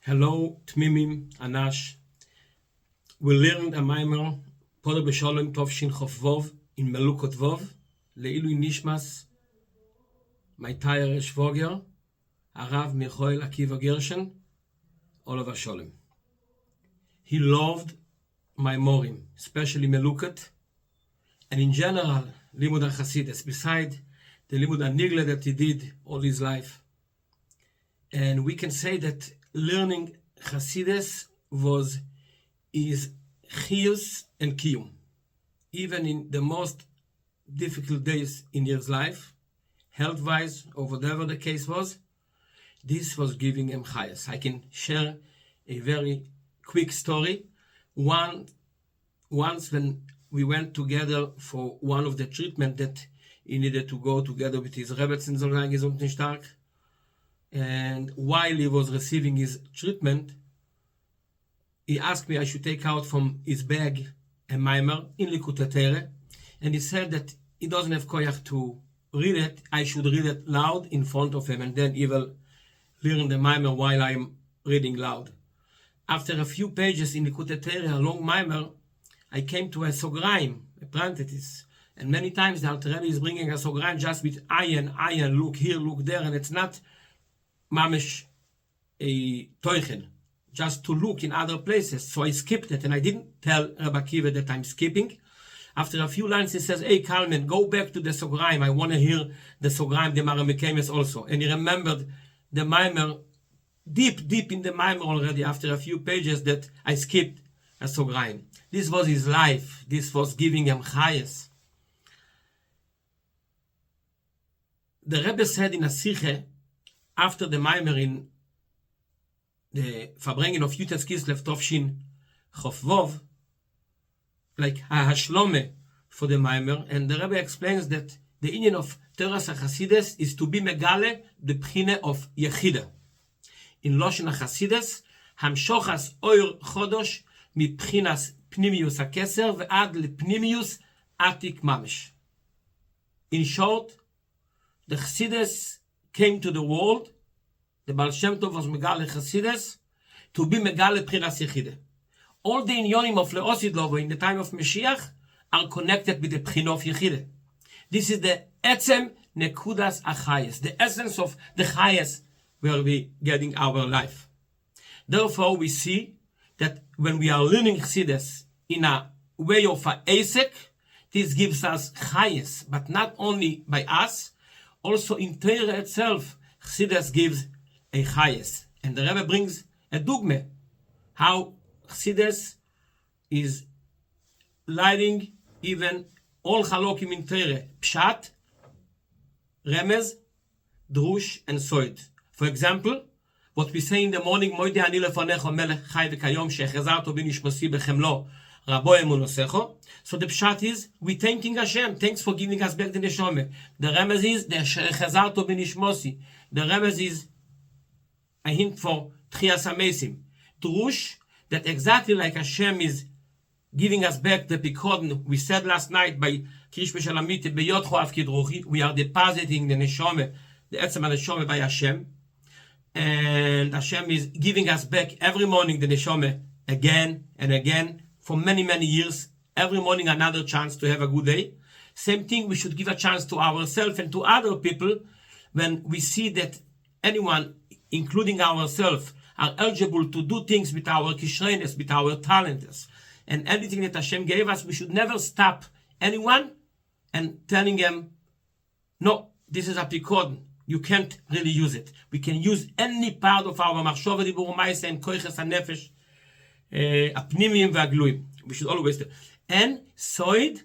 Hello, Tmimim, Anash. We learned a Maimer, Poder B'Sholem Tovshin Chof in Melukot Vov, Le'ilui Nishmas, my Tayer Shvoger, Arav Michael Akiva Gershon, Olav Sholem. He loved my Morim, especially Melukot, and in general, Limud HaChasidus, beside the Limud HaNigle that he did all his life. And we can say that learning Chasidus was his chiyus and kiyum. Even in the most difficult days in his life, health-wise, or whatever the case was, this was giving him chayas. I can share a very quick story. Once when we went together for one of the treatment that he needed to go together with his Rebbetzin soll sein gesund und stark, and while he was receiving his treatment, he asked me I should take out from his bag a Maimer in Likutei Torah, and he said that he doesn't have koyach to read it. I should read it loud in front of him, and then he will learn the Maimer while I'm reading loud. After a few pages in Likutei Torah, a long Maimer, I came to a sograim, a parenthesis, and many times the Alter Rebbe is bringing a sograim just with ayin, look here, look there, and it's not mamish a toichen, just to look in other places. So I skipped it, and I didn't tell Rabbi Akiva that I'm skipping. After a few lines, he says, "Hey, Kalman, go back to the sograim. I want to hear the sograim, the Maramikemes also." And he remembered the Maimer, deep in the Maimer already, after a few pages, that I skipped a sograim. This was his life. This was giving him chayes. The Rebbe said in a Siche, after the Maimer in the Farbrengen of Yutas Kislev Tovshin Chofvov, like a Hashlome for the Maimer, and the Rebbe explains that the inyan of Teras HaChasidus is to be megale the pchine of Yechida. In Loshen HaChasidus, Hamshochas Oir Chodosh mipchinas Pnimius HaKeser ve'ad lepnimius Atik Mamish. In short, the Chassidus came to the world, the Baal Shem Tov was Megale Chasidus, to be Megale Pchinas Yechide. All the inyonim of Leosid Lovo in the time of Mashiach are connected with the Pchina of Yechide. This is the Etzem Nekudas Achayes, the essence of the Chayes where we getting our life. Therefore, we see that when we are learning Chassidus in a way of a Asek, this gives us Chayes, but not only by us, also in Torah itself, Chassidus gives a chayes. And the Rebbe brings a dogma, how Chassidus is lighting even all halokim in Torah, Pshat, Remez, Drush, and Soid. For example, what we say in the morning, Moide ani lefanecho melech chai v'kayom shechazarto b'nishmasi b'chemlo rabo emunosecho. So the pshat is, we thanking Hashem. Thanks for giving us back the neshama. The remez is, the shechazarto b'nishmosi. The remez is a hint for Tchias HaMesim. Drush, that exactly like Hashem is giving us back the Pikodn, we said last night by Krish Beshalamite, Beyot Choav Kidruchi, we are depositing the neshama, the etzem neshama by Hashem. And Hashem is giving us back every morning the neshama again and again for many, many years. Every morning another chance to have a good day. Same thing, we should give a chance to ourselves and to other people when we see that anyone, including ourselves, are eligible to do things with our kishrenes, with our talents. And anything that Hashem gave us, we should never stop anyone and telling them, no, this is a pikod. You can't really use it. We can use any part of our machshava dibur ma'aseh and koiches hanefesh, apnimim ve'agluim. We should always do. And Soid,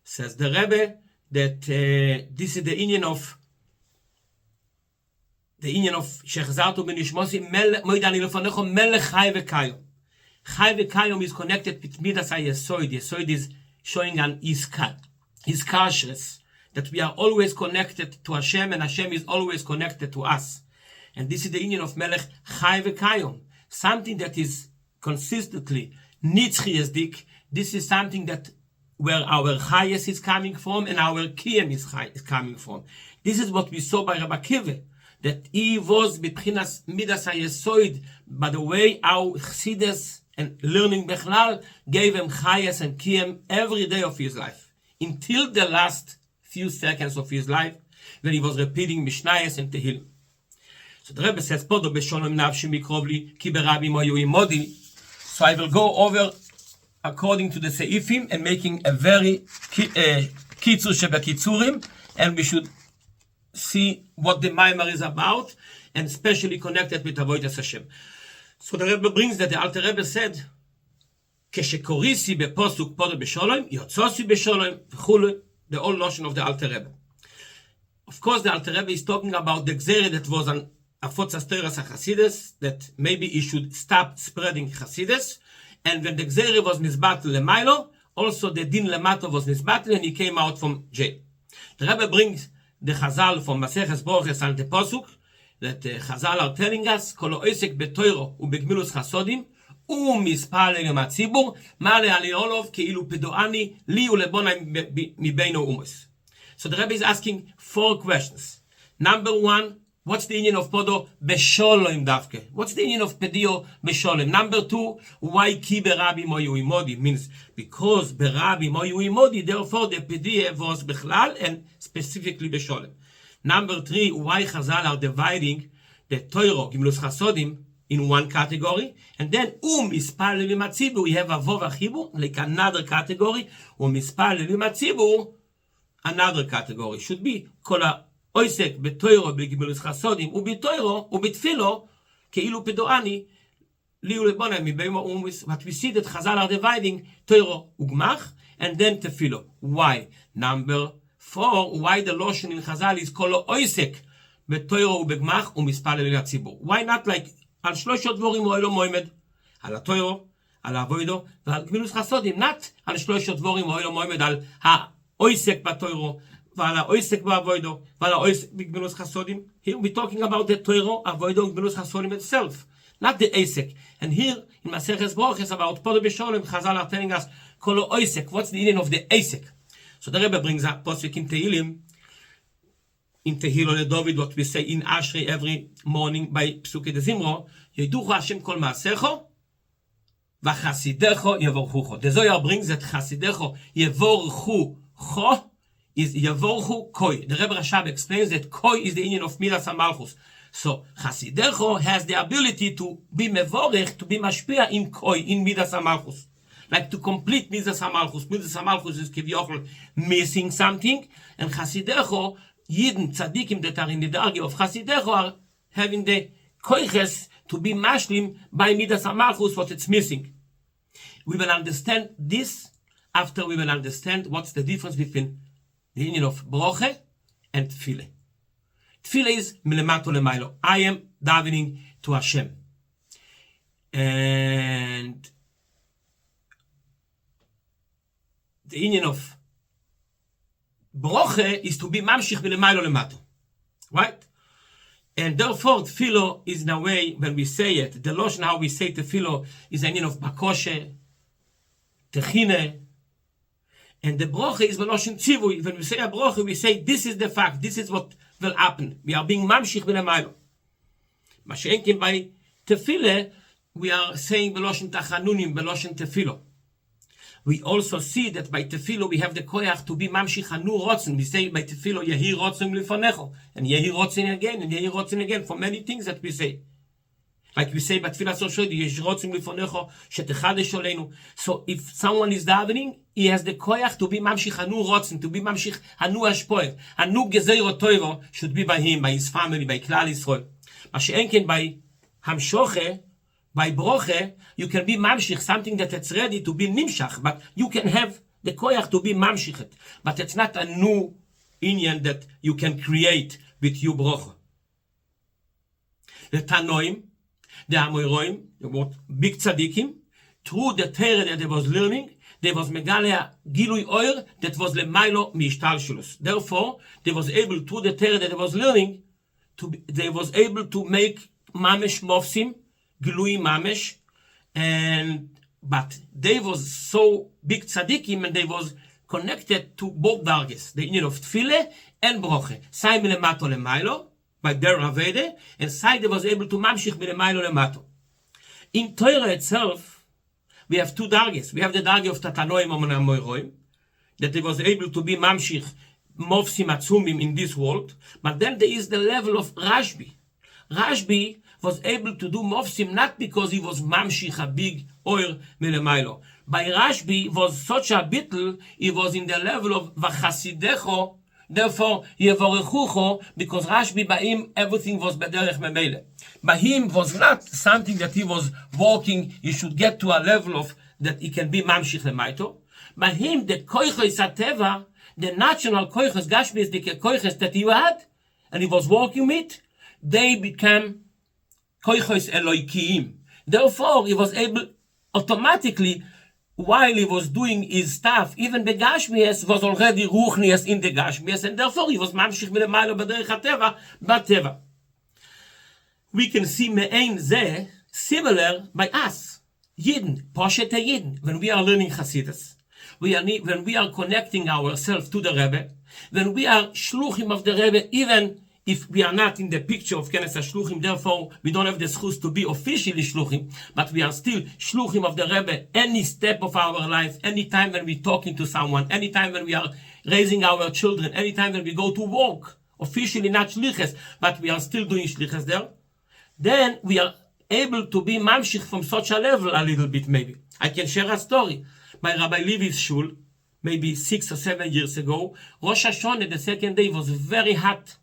says the Rebbe, that this is the inyan of Shechazarto b'nishmosi moed ani lefanecho melech chai v'kayom. Chai v'kayom is connected with Midas HaYesod. Yesod is showing an his kashrus, that we are always connected to Hashem, and Hashem is always connected to us. And this is the inyan of Melech Chai v'Kayom, something that is consistently nitzchi yezdik. This is something that where our chayes is coming from and our kiyam is coming from. This is what we saw by Rabbi Akiva, that he was b'bchinas midas hayesod, by the way how Chassidus and learning Bechlal gave him chayes and kiyem every day of his life, until the last few seconds of his life, when he was repeating Mishnayos and Tehillim. So the Rebbe says, Podo b'sholom nafshi mikrovli, ki berabi moyu imodi. So I will go over according to the Seifim and making a very kitzur shebekitzurim, and we should see what the Maimer is about, and especially connected with Avodas Hashem. So the Rebbe brings that the Alter Rebbe said, Keshekorisi beposuk podo b'sholom, yotzosi b'sholom, v'chulu, the old notion of the Alter Rebbe. Of course, the Alter Rebbe is talking about the Gzera that was an Afotzas Teras HaChasidus, that maybe he should stop spreading Chasidus, and when the Gzera was nisbatel lemailo, also the din lemato was nisbatel, and he came out from jail. The Rebbe brings the Chazal from Maseches Broches and the Posuk, that Chazal are telling us, Kol oisek betoiro ubegmilus chasodim, umispal lematzibur, male aliolov keilu pedoani, li ulebonai mibeino umus. So the Rebbe is asking 4 questions. Number 1, what's the union of Podo Besholom Davke? What's the union of Pedio Besholom? Number 2, why Ki Berabi Moyu Imodi? Means because Berabi Moyu Imodi, therefore the Pedia was Bechlal and specifically Besholom. Number 3, why Chazal are dividing the Toiro, Gimlus Chasodim, in one category, and then Mispal Limatzibur, we have a Vov Achibur, like another category, Mispal Limatzibur, another category. Should be Kol Oisek betoiro b'gimulus chasodim ubetoiro ubetfilo keilu pedoani liu lebonai mibeimo umis. But we see that Chazal are dividing toiro ugmach and then tefilo. Why? Number 4. Why the lotion in Chazal is kol oisek betoiro ubegmach umispal le'tzibur? Why not like al shloshot dvorim oilo moimed, al toiro, al avoido, ועל גמילוס חסודים, not על שלושות דבורים oilo moimed, al ha oisek betoiro, ועל האויסק בעבודו, ועל האויסק בגמילוס חסודים. Here we're talking about the Torah, עבודו, גמילוס חסודים itself, not the Oisek. And here in Maseches Broches about Podo B'Sholom, Chazal are telling us, Kol Oisek, what's the meaning of the Oisek? So the Rebbe brings up Posuk in Tehillim, in Tehillah LeDavid, what we say in Ashri every morning by Psuke de Zimro, Yeduchu Hashem Kol Maasecho, V'chasidecho Yevorchucho. The Zohar brings that Chasidecho Yevorchucho is Yavorchu Koi. The Rebbe Rashab explains that Koi is the union of Midas HaMalchus. So Chasidecho has the ability to be mevorech, to be mashpia in Koi, in Midas HaMalchus. Like to complete Midas HaMalchus. Midas HaMalchus is Kivyochel missing something, and Chasidecho, Yidden Tzadikim that are in the Dargi of Chasidecho are having the Koiches to be mashlim by Midas HaMalchus, what it's missing. We will understand this after we will understand what's the difference between the union of broche and tefillah. Tefillah is milemato lemailo. I am davening to Hashem. And the union of broche is to be mamshich milemailo lemato. Right? And therefore, tefillah is in a way, when we say it, the lotion how we say tefillah is a union of bakoshe, techine, and the broche is veloshin tzivui. When we say a broche, we say this is the fact, this is what will happen. We are being mamshich b'lemaylo. Mashenkin by tefillah, we are saying veloshin tachanunim, veloshin tefillah. We also see that by tefillah we have the koyach to be mamshich hanu rotzen. We say by tefillah yehi rotzen lifonecho, and yehi rotzen again, and yehi rotzen again, for many things that we say. Like we say, but so if someone is davening, he has the koyach to be mamshich hanu rotzen, to be mamshich hanu hashpoel. Hanu gezeiro toiro should be by him, by his family, by Klal Yisrael. Mashenken by hamshoche, by broche, you can be mamshich, something that it's ready to be nimshach, but you can have the koyach to be mamshichet. But it's not a new inyan that you can create with you broche. The Tanoim, the Amoiroim, what big tzaddikim, through the Torah that they was learning, there was megalea gilui oir that was lemailo mishtalshulus. Therefore, they was able through the Torah that they was learning, they was able to make mamesh mofsim, gilui mamesh, but they was so big tzaddikim and they was connected to both darges, the union of tefillah and broche. Sai milemato lemailo, by their Avede, and Saide was able to mamshich b'lemailo lemato. In Torah itself, we have two dargis. We have the dargi of Tatanoim Amon Amoiroim, that he was able to be mamshich mofsim atzumim in this world, but then there is the level of Rashbi. Rashbi was able to do mofsim not because he was mamshich a big oil melemailo. By Rashbi was such a bittul, he was in the level of v'chasidecho, therefore yevorechucho, because Rashbi by him everything was bederech memele. By him was not something that he was walking, he should get to a level of that he can be mamshich lemaito. By him the koiches ateva, the natural koiches gashmis, the koiches that he had, and he was walking with, they became koiches eloikiim. Therefore he was able automatically, while he was doing his stuff, even the Gashmias was already Ruchnias in the Gashmias, and therefore he was mamshich milemailo b'derech hateva, b'teva. We can see me'ein zeh similar by us, Yidden, Poshet Yidden, when we are learning Hasidus, when we are connecting ourselves to the Rebbe, when we are shluchim of the Rebbe, even if we are not in the picture of Kenes HaShluchim, therefore we don't have the schus to be officially shluchim, but we are still shluchim of the Rebbe any step of our life, any time when we're talking to someone, any time when we are raising our children, any time when we go to work, officially not shliches, but we are still doing shliches there, then we are able to be mamshich from such a level a little bit maybe. I can share a story. My Rabbi Levi's shul, maybe 6 or 7 years ago, Rosh Hashanah, the second day, was very hot.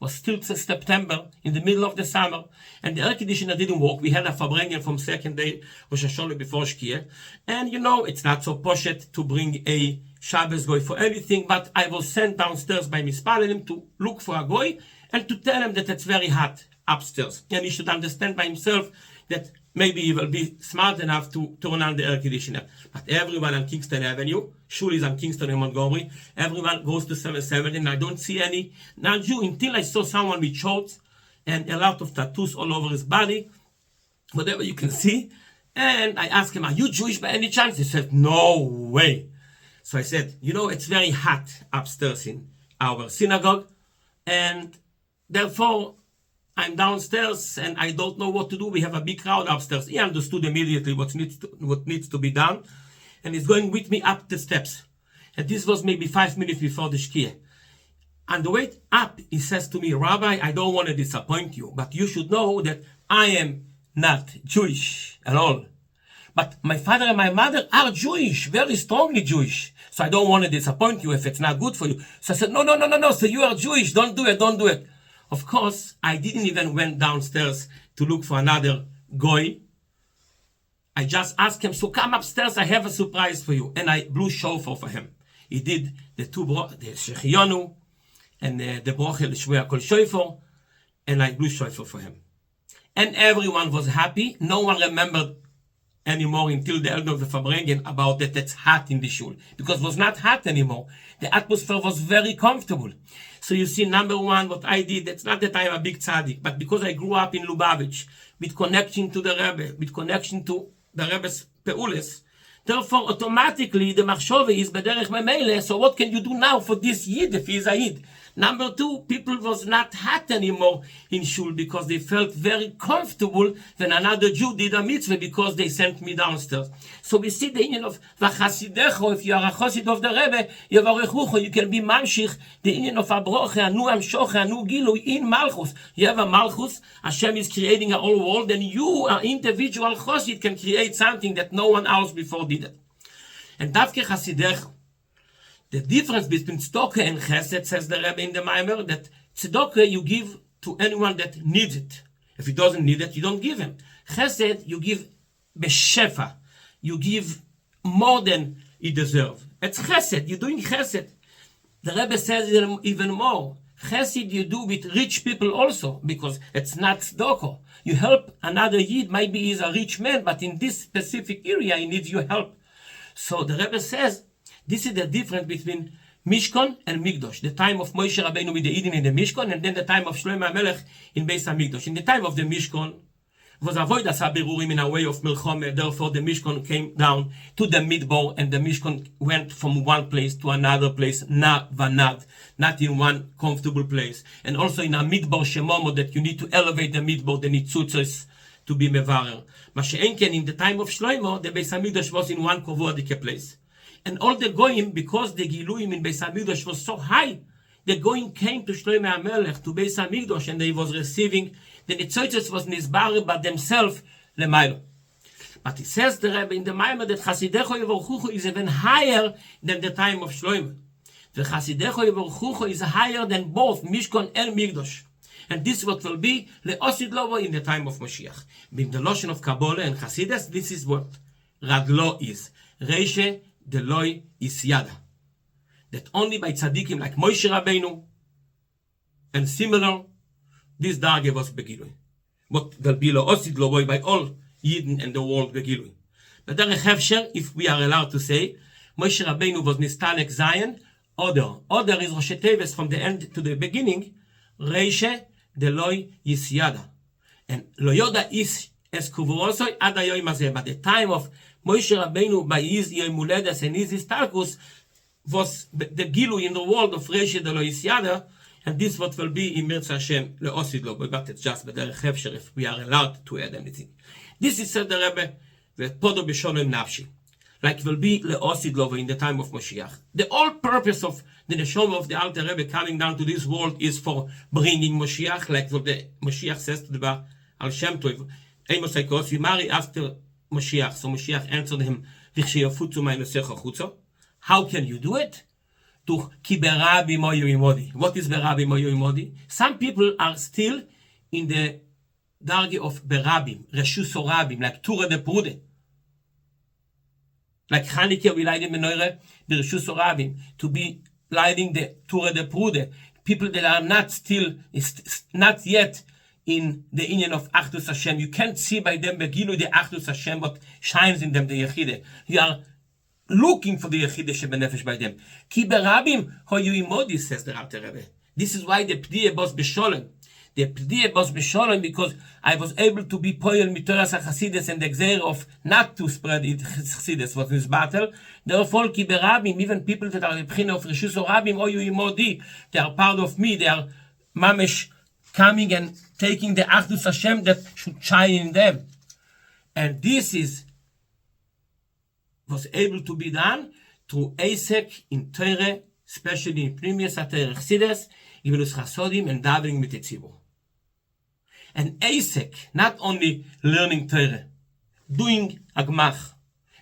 Was still September, in the middle of the summer, and the air conditioner didn't work. We had a Farbrengen from second day, Rosh Hashanah before Shkia, and you know, it's not so poshet to bring a Shabbos goy for anything, but I was sent downstairs by Mispalelim to look for a goy, and to tell him that it's very hot upstairs, and he should understand by himself that maybe he will be smart enough to turn on the air conditioner. But everyone on Kingston Avenue, Shul is on Kingston and Montgomery, everyone goes to 770, and I don't see any non-Jew until I saw someone with shorts and a lot of tattoos all over his body, whatever you can see. And I asked him, are you Jewish by any chance? He said, no way. So I said, you know, it's very hot upstairs in our synagogue, and therefore I'm downstairs and I don't know what to do. We have a big crowd upstairs. He understood immediately what needs to be done, and he's going with me up the steps. And this was maybe 5 minutes before the Shkia. On the way up, he says to me, Rabbi, I don't want to disappoint you, but you should know that I am not Jewish at all. But my father and my mother are Jewish, very strongly Jewish. So I don't want to disappoint you if it's not good for you. So I said, no. So you are Jewish. Don't do it. Of course, I didn't even went downstairs to look for another goy. I just asked him, so come upstairs, I have a surprise for you. And I blew shofar for him. He did the Shechionu and the Brochel Shmuel Kol Shofar, and I blew shofar for him. And everyone was happy. No one remembered anymore until the end of the Farbrengen about that it's hot in the shul. Because it was not hot anymore. The atmosphere was very comfortable. So you see, number one, what I did, it's not that I am a big tzaddik, but because I grew up in Lubavitch, with connection to the Rebbe, with connection to the Rebbe's Peules, therefore automatically the machshove is bederech memele. So what can you do now for this Yid if he is a Yid? Number two, people was not hot anymore in shul because they felt very comfortable when another Jew did a mitzvah because they sent me downstairs. So we see the union of v'chasidecho. If you are a chosid of the Rebbe, you can be mamshich the union of abroche, anu amshoche, anu gilu in malchus. You have a malchus. Hashem is creating a whole world, and you, an individual chosid, can create something that no one else before did it. And davke chasidecho. The difference between tzedakah and chesed, says the Rebbe in the Maimer, that tzedakah you give to anyone that needs it. If he doesn't need it, you don't give him. Chesed, you give b'shefa. You give more than he deserves. It's chesed. You're doing chesed. The Rebbe says even more. Chesed you do with rich people also, because it's not tzedakah. You help another Yid. Maybe he's a rich man, but in this specific area, he needs your help. So the Rebbe says, this is the difference between Mishkan and Mikdosh. The time of Moshe Rabbeinu with the Eden in the Mishkan, and then the time of Shlomo HaMelech in Beis HaMikdosh. In the time of the Mishkan, was avodas habirurim in a way of milchome. Therefore, the Mishkan came down to the Midbar, and the Mishkan went from one place to another place, not in one comfortable place. And also in a Midbar Shemomo, that you need to elevate the Midbar, the Nitzutzos, to be mevarer. Mashenken, in the time of Shlomo, the Beis Hamikdash was in one kovodike place. And all the goyim, because the Giluim in Beis Hamikdash was so high, the goyim came to Shlomo HaMelech, to Beis Hamikdash, and they was receiving the Nitzotzos was nisbarer by themselves lemaylo. But it says the Rebbe in the Maimer that Chasidecho Yevorchucho is even higher than the time of Shlomo. The Chasidecho Yevorchucho is higher than both Mishkan and Mikdash. And this is what will be le'osid lovo in the time of Mashiach. In the Lashon of Kabbalah and Hasidus, this is what Radlo is. Reishe Deloi is Yada. That only by tzaddikim like Moshe Rabbeinu and similar, this darge was begilui. But will be le'osid lovo by all Yidden and the world begilui. But there Hefsher, if we are allowed to say, Moshe Rabbeinu was Nistalek Zion, Oder is Rosh Teves from the end to the beginning, Reishe Deloi Yisyada. And Lo Yoda is es Kuvurosoi ad hayoim hazeh. By the time of Moshe Rabbeinu, by his Yom Huledes and his Istalkus, was the Gilu in the world of Reishe Deloi Yisyada, and this what will be in Mirza Hashem le'osid lo. But it's just B'derech Hefsher if we are allowed to add anything. This is said the Rebbe, that Podo B'Sholem Nafshi. Like will be le'osid lo in the time of Mashiach. The whole purpose of the neshama of the Alter Rebbe coming down to this world is for bringing Mashiach, like what the Mashiach says to the Baal Shem Tov. Amos Aikos, you marry after Mashiach. So Mashiach answered him, how can you do it? What is Berabi Moyu Imodi? Some people are still in the darge of Berabim, Reshus Orabim, like Tura de Prude. Like Chanukah, we light in Menorah, the Reshus Orabim, to be lighting the Tura de Prude. People that are not yet in the union of Achdus Hashem. You can't see by them Begilu the Achdus Hashem, what shines in them, the Yechide. You are looking for the Yechide Shebenefesh by them. Ki berabim hoyu imodi, says the Alter Rebbe. This is why the P'diyah Bos B'Sholem. The P'diyah Bos B'Sholem, because I was able to be poel mitoras HaChasidus and the exer of not to spread it Chasidus was this battle. Therefore, ki berabim, even people that are the B'china of Reshus Orabim hoyu imodi, they are part of me. They are mamesh coming and taking the Achdus Hashem that should shine in them. And this was able to be done through Eisek in Torah, especially in Pnimius HaTorah Chassidus, Gimulus Chasodim, and davening with the Tzibur. And Eisek, not only learning Torah, doing Agmach,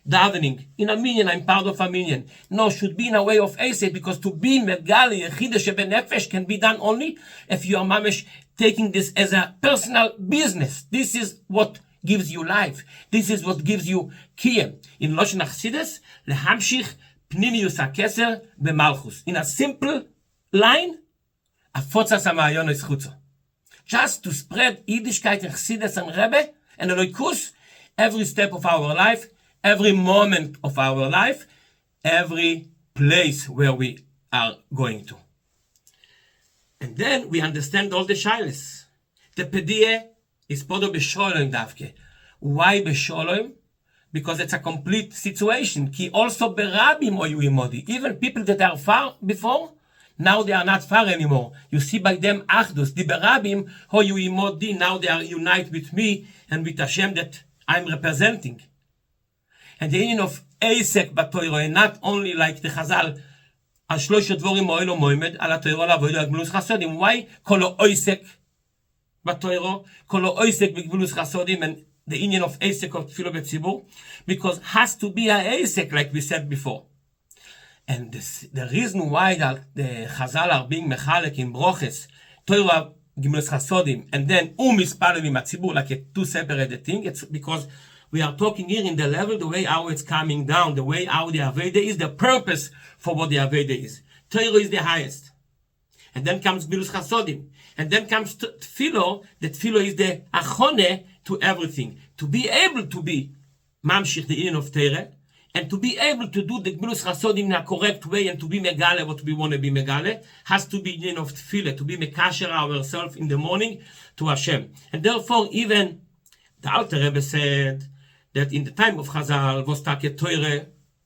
davening, in a minyan, I'm part of a minyan. No, should be in a way of Eisek, because to be Megali, Yechide Shebenefesh can be done only if you are mamish taking this as a personal business. This is what gives you life. This is what gives you kiyem. In Loshen Chassidus, lehamshich pnimius hakeser b'malchus. In a simple line, afotzas ha'ma'ayon eschutzo. Just to spread Yiddishkeit in Chassidus and Rebbe and Elokus, every step of our life, every moment of our life, every place where we are going to. And then we understand all the shilas. The P'diyah is Podo B'Sholem Davke. Why B'Sholem? Because it's a complete situation. Ki also Berabim Oyu Imodi. Even people that are far before, now they are not far anymore. You see by them Achdus. The Berabim Oyu Imodi, now they are united with me and with Hashem that I'm representing. And the union of Eisek B'Torah, and not only like the Chazal, על שלושת דבורים מועל ומועמד, על התורה לעבוד על גבולוס חסודים. Why? כל העסק בתורה, כל העסק בגבולוס חסודים, and the union of עסק of תפילה בציבור, because has to be a עסק, like we said before. And the reason why that the Chazal are being mechalek in broches, Torah, gvulus chasodim, and then mispalel עם הציבור, like a two separate things, it's because we are talking here in the level, the way how it's coming down, the way how the Aveda is, the purpose for what the Aveda is. Torah is the highest. And then comes Gvulus Chasodim. And then comes Tfilo, that Tfilo is the Achone to everything. To be able to be Mamshich, the union of Torah, and to be able to do the Gvulus Chasodim in a correct way and to be Megale, what we want to be Megale, has to be union of Tfilo, to be Mekasher ourselves in the morning to Hashem. And therefore, even The Alter Rebbe said that in the time of Chazal was Take Torah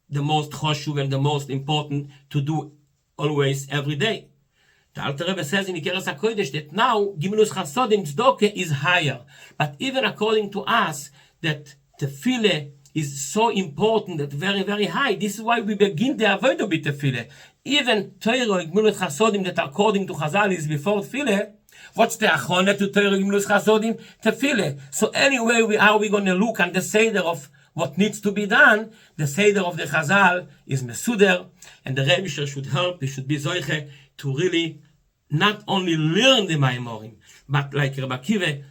the most choshuv and the most important to do always, every day. The Alter Rebbe says in Ikeres HaKodesh that now Gimulus Chasodim Tzedakah is higher. But even according to us, that Tefillah is so important, that very, very high. This is why we begin the Avodah with Tefillah. Even Torah Gimulus Chasodim that according to Chazal is before Tefillah. What's the achone to Torah Gimulus Chasodim? Tefillah. So anyway, how are we going to look at the Seder of what needs to be done? The Seder of the Chazal is Mesuder, and the Rebbe should help. We should be zoiche to really not only learn the Maimorim, but like Rabbi Akiva,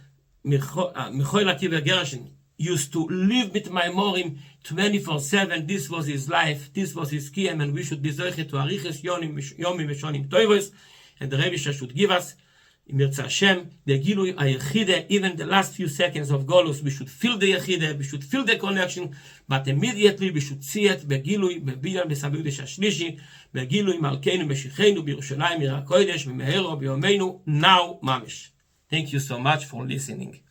Michoel Akiva Gershon used to live with Maimorim 24/7. This was his life. This was his kiyam, and we should be zoiche to ariches yomim v'shonim tovos. And the Rebbe should give us, in Mirza Hashem, the Gilui HaYechide, even the last few seconds of Golus, we should feel the Yechide, we should feel the connection, but immediately we should see it, Begilui, Bebiyan, Besabiyudesh HaShlishi, Begilui, Malkeinu, Beshicheinu, Birushalayim, Ira HaKodesh, B'mehero, B'yomeinu, now, Mamish. Thank you so much for listening.